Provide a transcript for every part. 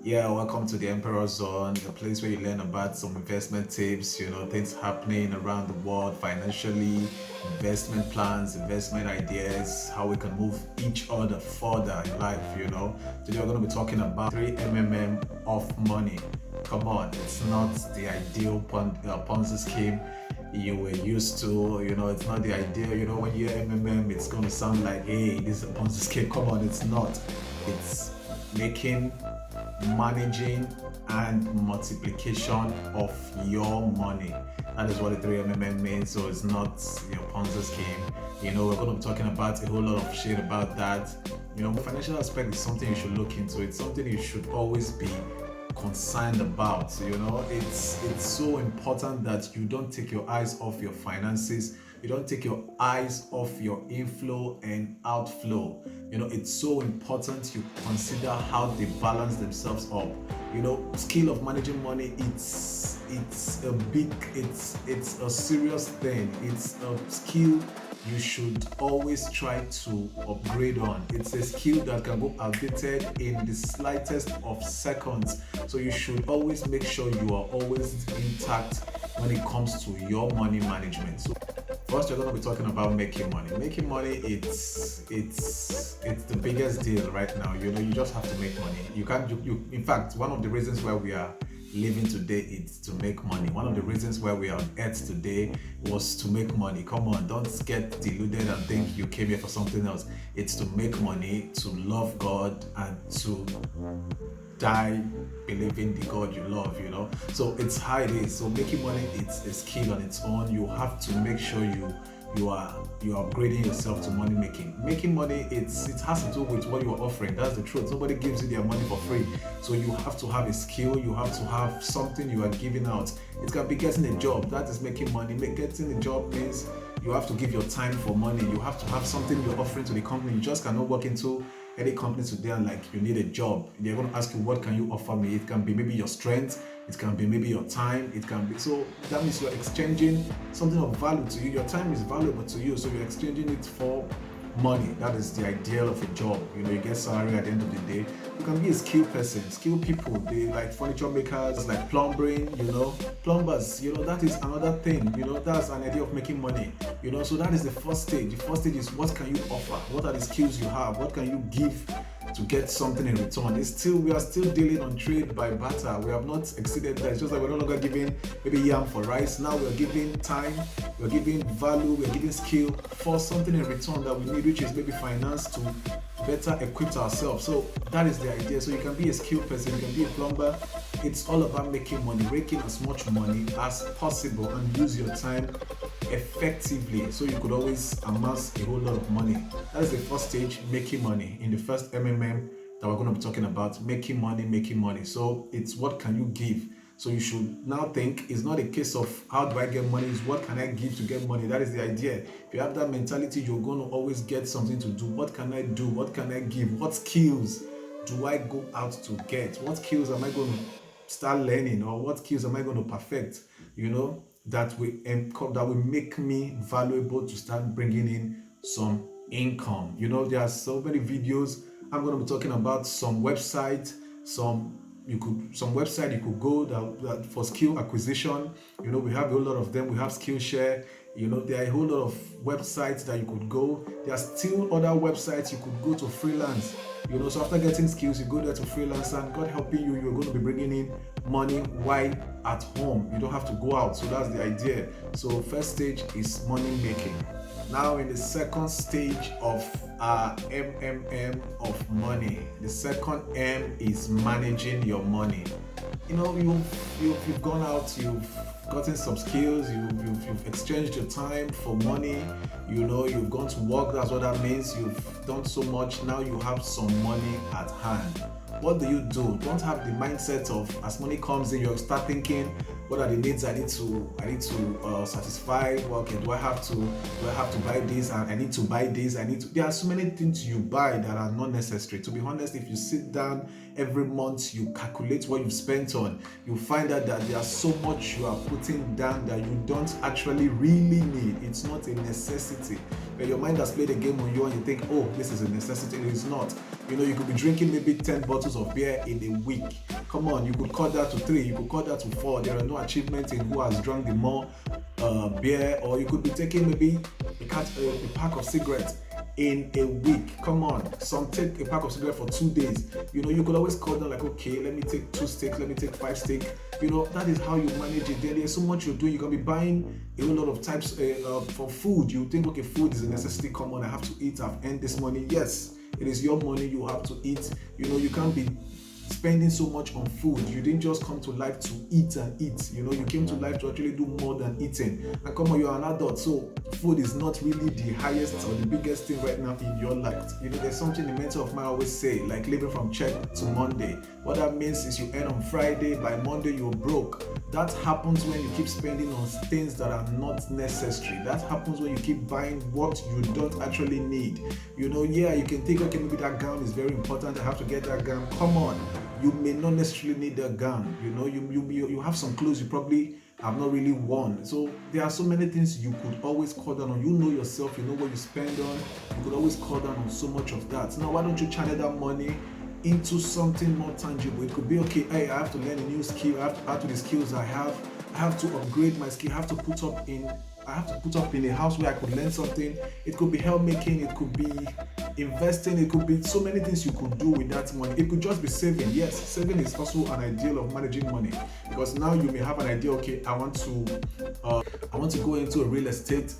Yeah, welcome to the Emperor Zone, the place where you learn about some investment tips, things happening around the world financially, investment plans, investment ideas, how we can move each other further in life. Today we're going to be talking about 3 of money. Come on, it's not the ideal Ponzi scheme you were used to. It's not the idea. When you hear it's going to sound like, hey, this is a Ponzi scheme. Come on, it's not. It's making, managing, and multiplication of your money. That is what the 3 means. So it's not your Ponzi scheme. We're going to be talking about a whole lot of shit about that. The financial aspect is something you should look into. It's something you should always be concerned about. It's so important that you don't take your eyes off your finances. You don't take your eyes off your inflow and outflow. It's so important you consider how they balance themselves up. Skill of managing money, it's a serious thing. It's a skill you should always try to upgrade on. It's a skill that can go outdated in the slightest of seconds. So you should always make sure you are always intact when it comes to your money management. So first, we're going to be talking about making money. Making money, it's the biggest deal right now. You just have to make money. In fact, one of the reasons why we are living today is to make money. One of the reasons why we are on earth today was to make money. Come on, don't get deluded and think you came here for something else. It's to make money, to love God, and to die believing the God you love. So it's how it is. So making money, it's a skill on its own. You have to make sure you are upgrading yourself to money making. Making money, it has to do with what you are offering. That's the truth. Nobody gives you their money for free. So you have to have a skill. You have to have something you are giving out. It can be getting a job. That is making money. Getting a job means you have to give your time for money. You have to have something you're offering to the company. You just cannot walk into any company today and you need a job. They're going to ask you, what can you offer me? It can be maybe your strength. It can be maybe your time. It can be, so that means you're exchanging something of value to you. Your time is valuable to you, so you're exchanging it for money. That is the ideal of a job. You get salary at the end of the day. You can be a skilled person. Skilled people, they like furniture makers, like plumbing, plumbers, that is another thing. That's an idea of making money. So that is the first stage. The first stage is, what can you offer? What are the skills you have? What can you give to get something in return? We are still dealing on trade by barter. We have not exceeded that. It's just that we're no longer giving maybe yam for rice. Now we're giving time, we're giving value, we're giving skill for something in return that we need, which is maybe finance to better equip ourselves. So that is the idea. So you can be a skilled person, you can be a plumber. It's all about making money, making as much money as possible, and use your time effectively so you could always amass a whole lot of money. That is the first stage, making money. In the first that we're going to be talking about, making money. So it's what can you give. So you should now think, it's not a case of how do I get money, it's what can I give to get money. That is the idea. If you have that mentality, you're going to always get something to do. What can I do? What can I give? What skills do I go out to get? What skills am I going to start learning, or what skills am I going to perfect, that will make me valuable to start bringing in some income. There are so many videos. I'm going to be talking about some website, some website you could go that for skill acquisition. We have a whole lot of them. We have Skillshare. There are a whole lot of websites that you could go. There are still other websites you could go to freelance. So after getting skills, you go there to freelance, and God helping you, you're going to be bringing in money while at home. You don't have to go out. So that's the idea. So first stage is money making. Now in the second stage of of money, the second M is managing your money. You've gone out, you've gotten some skills, you've exchanged your time for money, you've gone to work. That's what that means. You've done so much. Now you have some money at hand. What do? Don't have the mindset of, as money comes in, you start thinking, what are the needs I need to satisfy? Well, okay, do I have to buy this? And I need to buy this. There are so many things you buy that are not necessary. To be honest, if you sit down every month you calculate what you've spent on, you find out that there's so much you are putting down that you don't actually really need. It's not a necessity. But your mind has played a game on you and you think, oh, this is a necessity. It is not. You could be drinking maybe 10 bottles of beer in a week. Come on, you could cut that to 3, you could cut that to 4. There are no achievements in who has drunk the more beer. Or you could be taking maybe a pack of cigarettes in a week. Come on, some take a pack of cigarettes for 2 days. You could always cut down, like, okay, let me take 2 sticks, let me take 5 sticks. That is how you manage it. There's so much you're doing. You can be buying a whole lot of types for food. You think, okay, food is a necessity. Come on, I have to eat. I've earned this money. Yes, it is your money. You have to eat. You can't be spending so much on food. You didn't just come to life to eat and eat. You came to life to actually do more than eating. And come on, you're an adult, so food is not really the highest or the biggest thing right now in your life. There's something the mentor of mine always say, like living from check to Monday. What that means is you earn on Friday, by Monday you're broke. That happens when you keep spending on things that are not necessary. That happens when you keep buying what you don't actually need. You can think, okay, maybe that gown is very important, I have to get that gown. Come on, you may not necessarily need that gown. You have some clothes you probably have not really worn. So there are so many things you could always cut down on. You know yourself, you know what you spend on. You could always cut down on so much of that. Now, why don't you channel that money into something more tangible? It could be, okay, hey, I have to learn a new skill. I have to add to the skills I have to upgrade my skill. I have to put up in a house where I could learn something. It could be help making, it could be investing, it could be so many things you could do with that money. It could just be saving. Yes, saving is also an ideal of managing money, because now you may have an idea, okay, I want to go into a real estate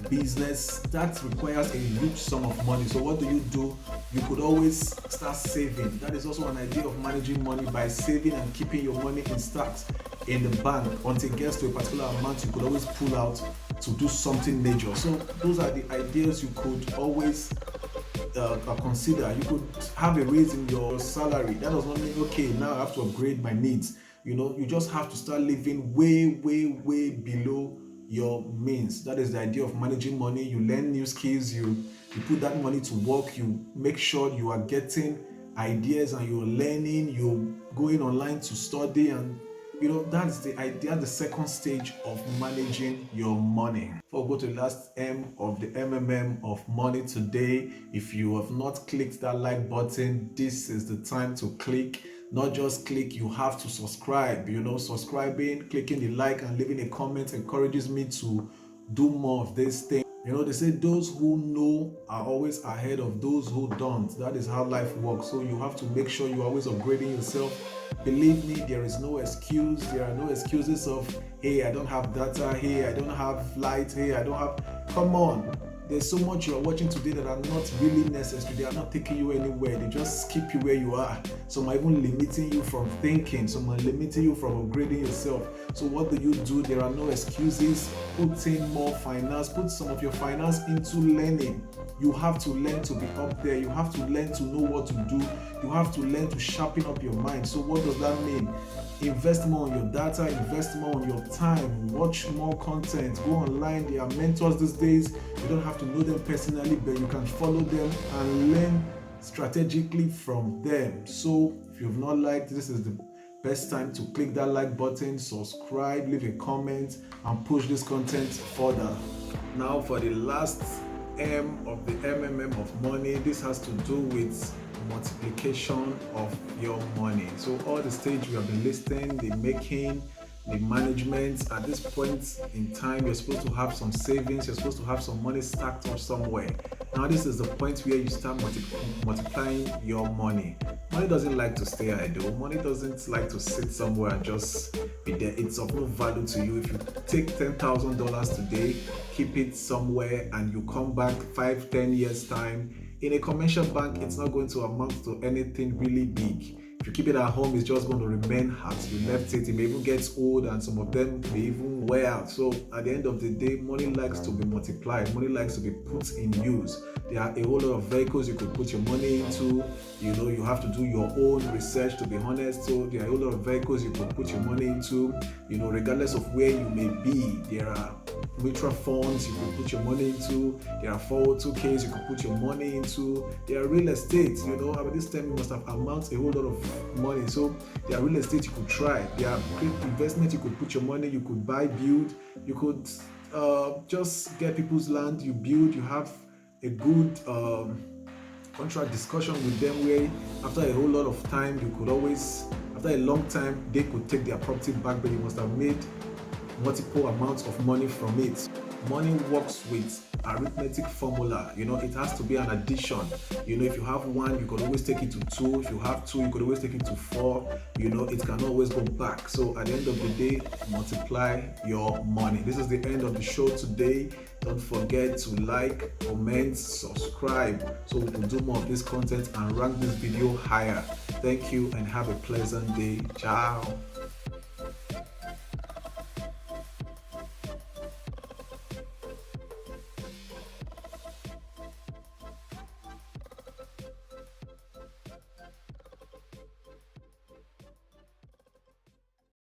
business that requires a huge sum of money. So what do? You could always start saving. That is also an idea of managing money, by saving and keeping your money in stocks in the bank until it gets to a particular amount. You could always pull out to do something major. So those are the ideas you could always consider. You could have a raise in your salary. That does not mean, okay, now I have to upgrade my needs. You just have to start living way, way, way below your means. That is the idea of managing money. You learn new skills, you put that money to work, you make sure you are getting ideas and you're learning, you're going online to study, and that's the idea, the second stage of managing your money. Before we go to the last M of the MMM of money today, if you have not clicked that like button, this is the time to click. Not just click, you have to subscribe. Subscribing, clicking the like and leaving a comment encourages me to do more of this thing. They say those who know are always ahead of those who don't. That is how life works. So you have to make sure you're always upgrading yourself. Believe me, there is no excuse. There are no excuses of, hey, I don't have data. Hey, I don't have light. Hey, I don't have... Come on. There's so much you're watching today that are not really necessary. They are not taking you anywhere. They just keep you where you are. Some are even limiting you from thinking. Some are limiting you from upgrading yourself. So what do? There are no excuses. Put in more finance. Put some of your finance into learning. You have to learn to be up there. You have to learn to know what to do. You have to learn to sharpen up your mind. So what does that mean? Invest more on your data, invest more on your time, watch more content, go online. There are mentors these days. You don't have to know them personally, but you can follow them and learn strategically from them. So if you've not liked, this is the best time to click that like button, subscribe, leave a comment, and push this content further. Now for the last M of the MMM of money, this has to do with multiplication of your money. So all the stage we have been listing, the making, the management, at this point in time, you're supposed to have some savings, you're supposed to have some money stacked up somewhere. Now this is the point where you start multiplying your money. Money doesn't like to stay idle. Money doesn't like to sit somewhere and just be there. It's of no value to you. If you take $10,000 today, keep it somewhere, and you come back 5-10 years time, in a commercial bank, it's not going to amount to anything really big. If you keep it at home, it's just going to remain as you left it. It may even get old, and some of them may even wear out. So at the end of the day, money likes to be multiplied. Money likes to be put in use. There are a whole lot of vehicles you could put your money into. You have to do your own research, to be honest. So there are a whole lot of vehicles you could put your money into. Regardless of where you may be, there are mutual funds you could put your money into. There are 402ks you could put your money into. There are real estate, at this time you must have amassed a whole lot of money. So there are real estate you could try. There are great investment you could put your money. You could buy, build. You could just get people's land. You build. You have a good contract discussion with them where after a whole lot of time you could always, after a long time, they could take their property back, but you must have made multiple amounts of money from it. Money works with arithmetic formula. It has to be an addition. If you have one, you could always take it to two. If you have two, you could always take it to four. It can always go back. So at the end of the day, multiply your money. This is the end of the show today. Don't forget to like, comment, subscribe so we can do more of this content and rank this video higher. Thank you and have a pleasant day. Ciao.